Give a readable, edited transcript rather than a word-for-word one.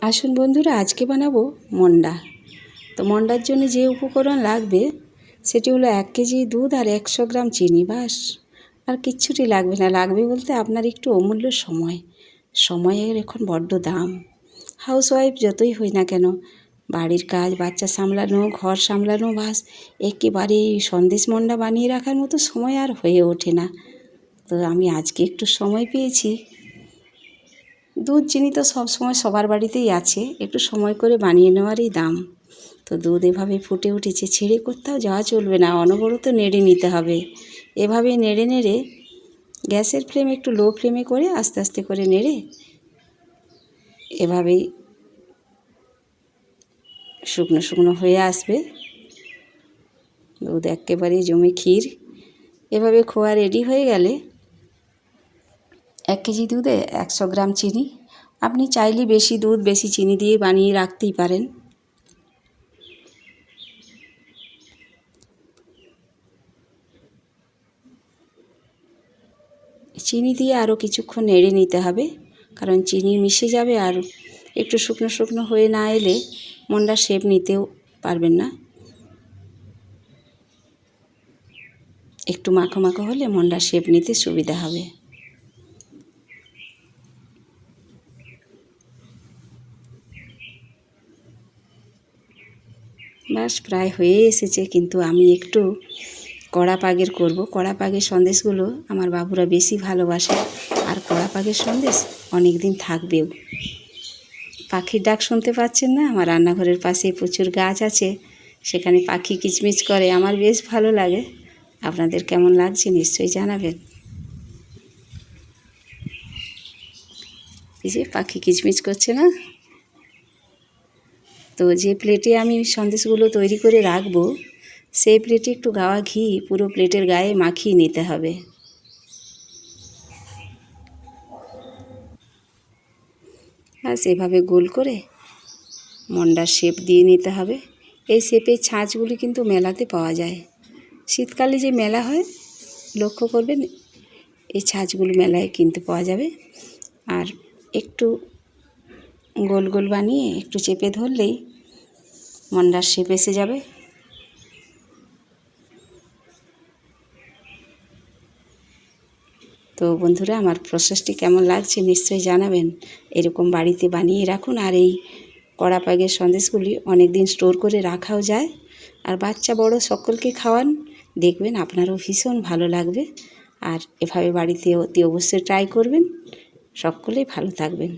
আসুন বন্ধুরা, আজকে বানাবো মন্ডা। তো মন্ডার জন্য যে উপকরণ লাগবে সেটি হলো 1 কেজি দুধ আর 100 গ্রাম চিনি, বাস। আর কিচ্ছুটি লাগবে না। লাগবে বলতে আপনার একটু অমূল্য সময়ের এখন বড্ড দাম। হাউসওয়াইফ যতই হই না কেন, বাড়ির কাজ, বাচ্চা সামলানো, ঘর সামলানো, বাস একেবারে সন্দেশ মন্ডা বানিয়ে রাখার মতো সময় আর হয়ে ওঠে না। তো আমি আজকে একটু সময় পেয়েছি। দুধ চিনি তো সব সময় সবার বাড়িতেই আছে, একটু সময় করে বানিয়ে নেওয়ারই দাম। তো দুধ এভাবে ফুটে উঠেছে, ছেড়ে কোথাও যাওয়া চলবে না, অনবরত নেড়ে নিতে হবে। এভাবে নেড়ে নেড়ে গ্যাসের ফ্লেম একটু লো ফ্লেমে করে আস্তে আস্তে করে নেড়ে এভাবেই শুকনো শুকনো হয়ে আসবে। দুধ একেবারেই জমে ক্ষীর। এভাবে খোয়া রেডি হয়ে গেলে 1 কেজি দুধে 100 গ্রাম চিনি। আপনি চাইলে বেশি দুধ বেশি চিনি দিয়ে বানিয়ে রাখতেই পারেন। চিনি দিয়ে আরও কিছুক্ষণ নেড়ে নিতে হবে, কারণ চিনি মিশে যাবে আর একটু শুকনো শুকনো হয়ে না এলে মন্ডার শেপ নিতেও পারবেন না। একটু মাখো মাখো হলে মন্ডার শেপ নিতে সুবিধা হবে। বাস প্রায় হয়ে এসেছে, কিন্তু আমি একটু কড়া পাগের করব। কড়া পাগের সন্দেশগুলো আমার বাবুরা বেশি ভালোবাসে, আর কড়া পাগের সন্দেশ অনেক দিন থাকবেও। পাখির ডাক শুনতে পাচ্ছেন না? আমার রান্নাঘরের পাশে প্রচুর গাছ আছে, সেখানে পাখি কিচমিচ করে, আমার বেশ ভালো লাগে। আপনাদের কেমন লাগছে নিশ্চয়ই জানাবেন। এই যে পাখি কিচমিচ করছে না? তো যে প্লেটে আমি সন্দেশগুলো তৈরি করে রাখবো, সেই প্লেটে একটু গাওয়া ঘি পুরো প্লেটের গায়ে মাখিয়ে নিতে হবে। ব্যাস এভাবে গোল করে মন্ডার শেপ দিয়ে নিতে হবে। এই শেপের ছাঁচগুলি কিন্তু মেলাতে পাওয়া যায়। শীতকালে যে মেলা হয় লক্ষ্য করবেন, এই ছাঁচগুলো মেলায় কিনতে পাওয়া যাবে। আর একটু গোল গোল বানিয়ে একটু চেপে ধরলেই মন্ডার শেপ এসে যাবে। তো বন্ধুরা, আমার প্রসেসটি কেমন লাগছে নিশ্চয়ই জানাবেন। এরকম বাড়িতে বানিয়ে রাখুন। আর এই কড়া পাগের সন্দেশগুলি অনেক দিন স্টোর করে রাখাও যায়। আর বাচ্চা বড় সকলকে খাওয়ান, দেখবেন আপনারও ভীষণ ভালো লাগবে। আর এভাবে বাড়িতে অতি অবশ্যই ট্রাই করবেন। সকলেই ভালো থাকবেন।